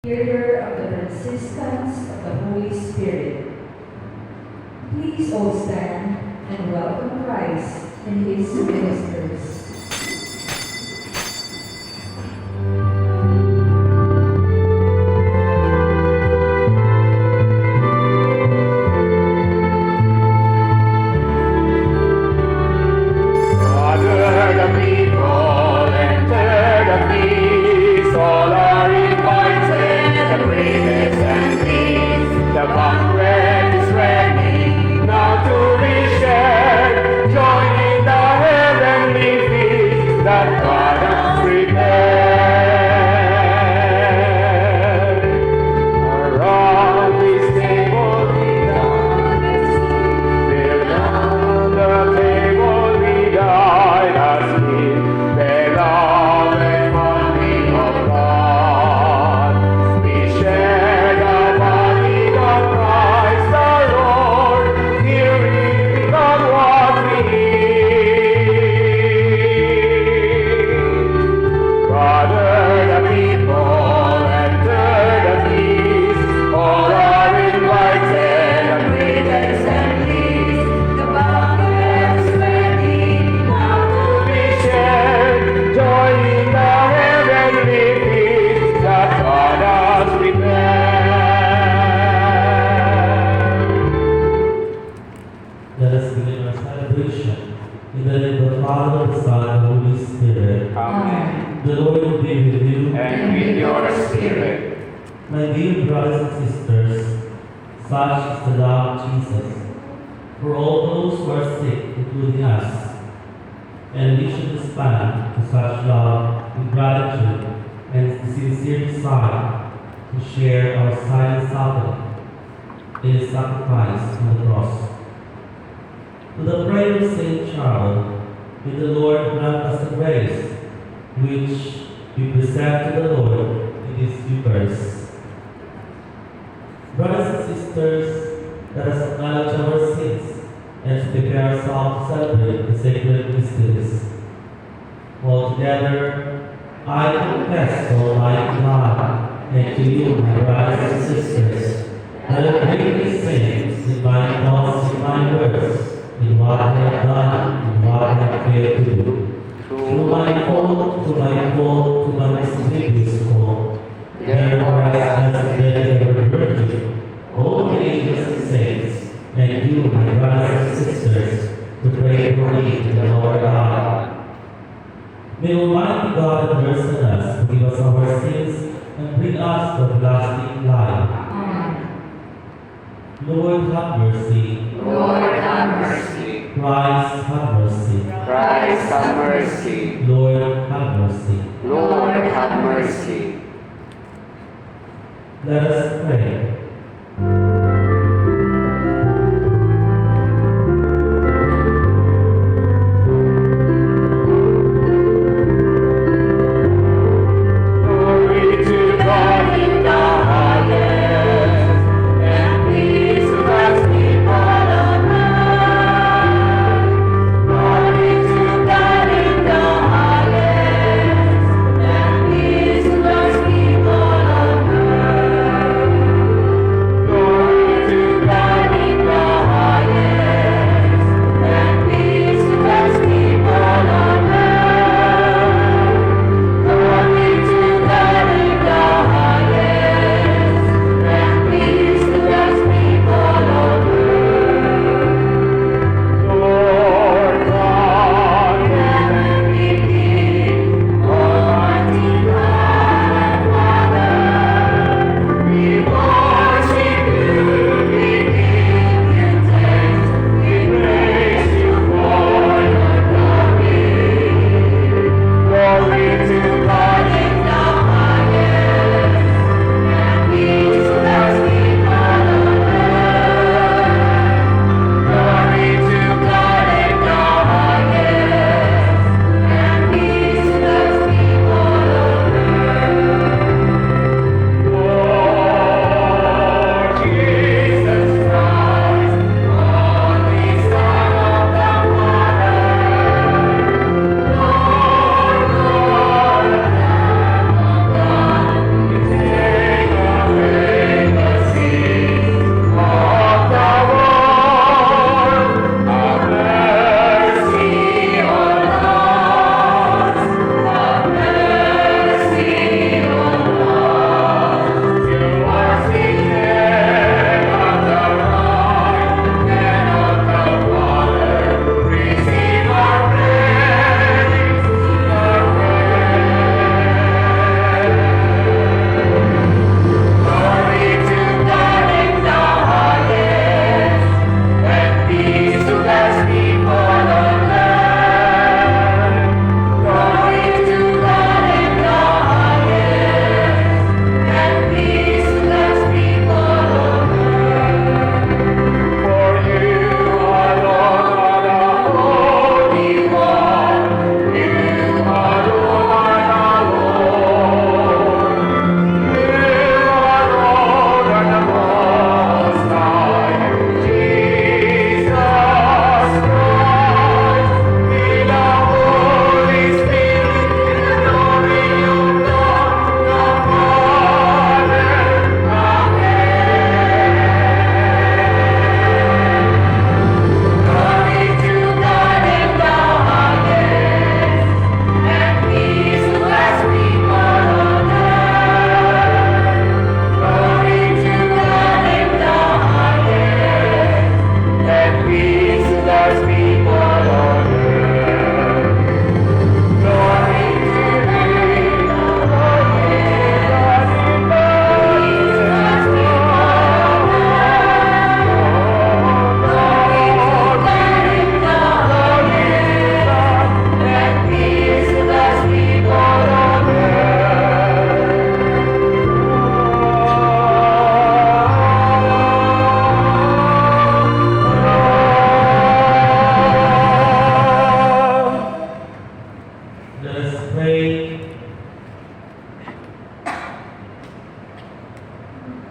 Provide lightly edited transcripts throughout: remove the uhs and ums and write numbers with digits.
Order of the Franciscans of the Holy Spirit. Please all stand and welcome Christ and his ministers.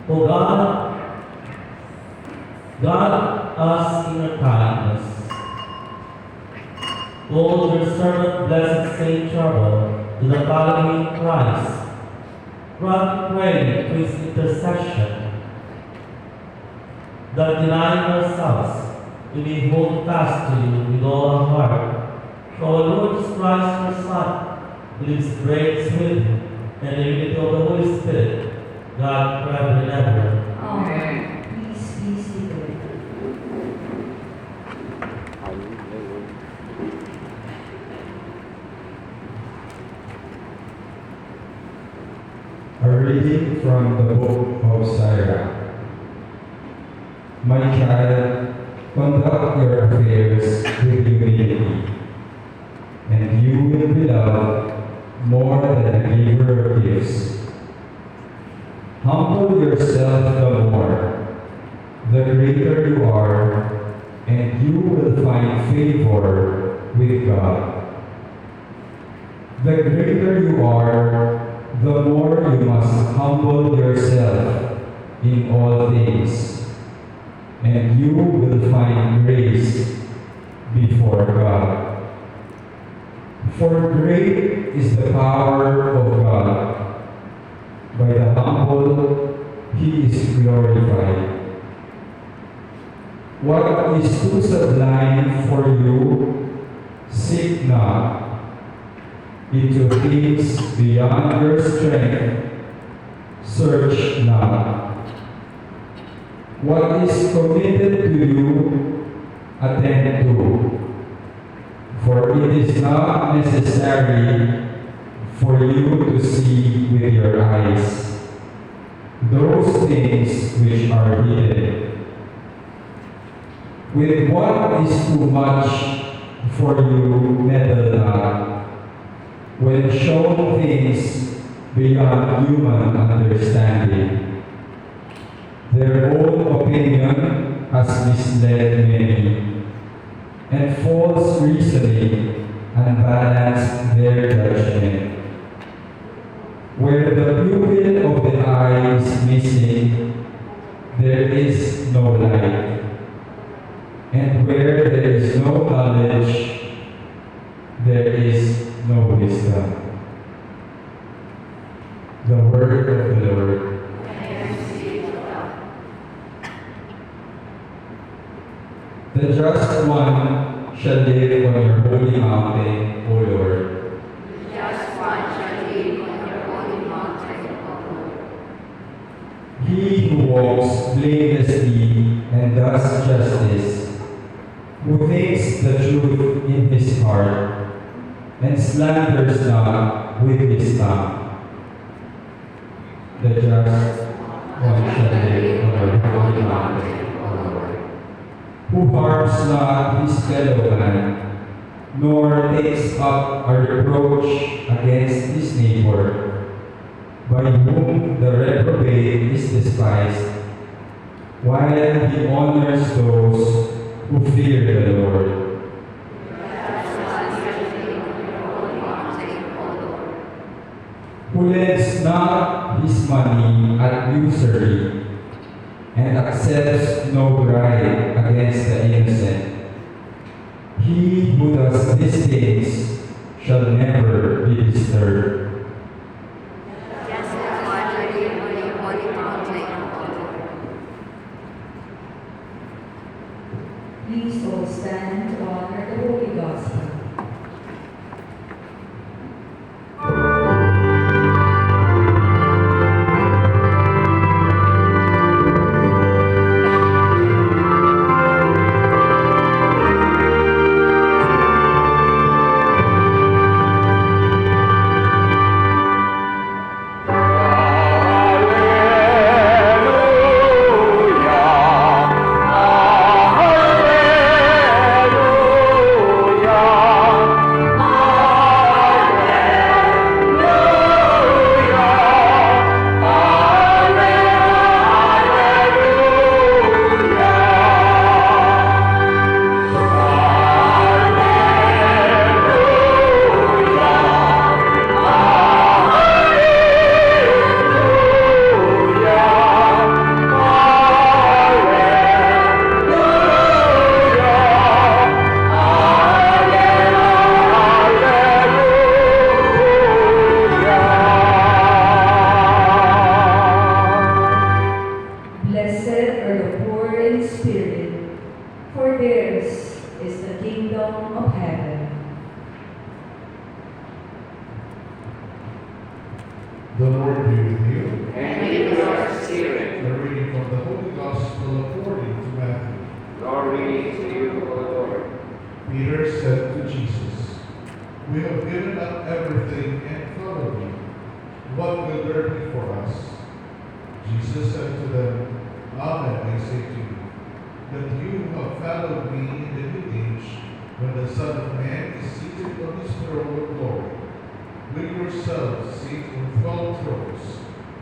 O God us in your kindness. Hold your servant, blessed Saint Charbel, to the following Christ. Grant, pray, through his intercession, that denying ourselves, we may hold fast to you with all our heart. For our Lord Jesus Christ, your Son, who lives great with you, and in the unity of the Holy Spirit, God forever and ever. Amen. Please be seated. A reading from the book of Sirach. My child, conduct your affairs with humility, and you will be loved more than a giver of gifts. Humble yourself the more, the greater you are, and you will find favor with God. The greater you are, the more you must humble yourself in all things, and you will find grace before God. For great is the power of God. By the humble, he is glorified. What is too sublime for you, seek not. Into things beyond your strength, search not. What is committed to you, attend to. For it is not necessary for you to see with your eyes those things which are hidden. With what is too much for you, meddle not. When shown things beyond human understanding, their own opinion has misled many, and false reasoning unbalanced their judgment. Where the pupil of the eye is missing, there is no light, and where there is no knowledge, there is no wisdom. The word of the Lord. The just one shall live on your holy mountain, O Lord. The just one shall live on your holy mountain, O Lord. He who walks blamelessly and does justice, who thinks the truth in his heart, and slanders not with his tongue. The just one shall live on your holy mountain, O Lord. Who harms not his fellow man, nor takes up a reproach against his neighbor, by whom the reprobate is despised, while he honors those who fear the Lord. Who lends not his money at usury, and accepts no bribe against the innocent. He who does these things shall never be disturbed. Just one shall live on your holy mountain, O Lord. Please all stand to honor the Holy Gospel. Alleluia, alleluia. We have given up everything and followed you. What will there be for us? Jesus said to them, Amen, I say to you, that you who have followed me in the new age, when the Son of Man is seated on his throne of glory, will yourselves sit on 12 thrones,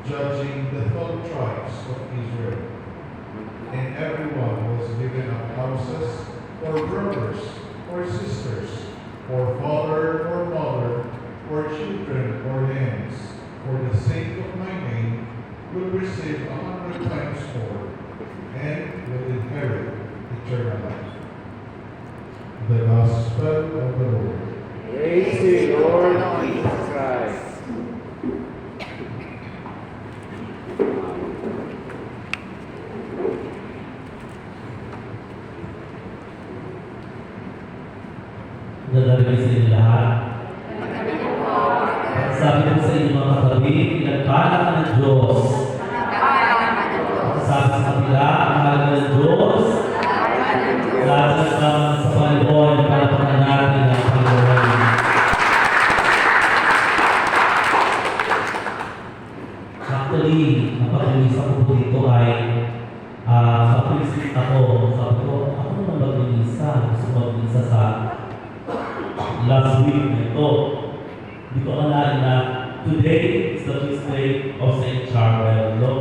judging the 12 tribes of Israel. And everyone was given up houses, or brothers, or sisters, or father, or mother, or children, or lands, for the sake of my name, will receive 100 times more, and will inherit eternal life. The Gospel of the Lord. Praise to you, Lord Jesus Christ. Nadarigay sa inyo lahat. Sabi ko sa inyo mga katabi, pinagpala ka ng Diyos. Sabi sa kapila, ang mahal ng Diyos. Lahat sa Panginoon, para pananatin ang Panginoon. Actually, ang pag-uwisa ko po dito ay mapulisit ako. Sabi ko, ako naman mag-uwisa. Gusto mag-uwisa sa last week nito. Hindi ko akalain na today is the feast day of St. Charbel. No?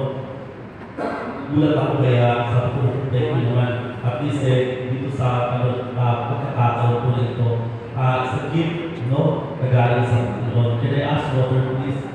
Gulat ako kaya sa thank you naman. At least dito sa pagkakataon ko nito. It's a gift, no? Nagaling sa Panginoon. Can I ask water please?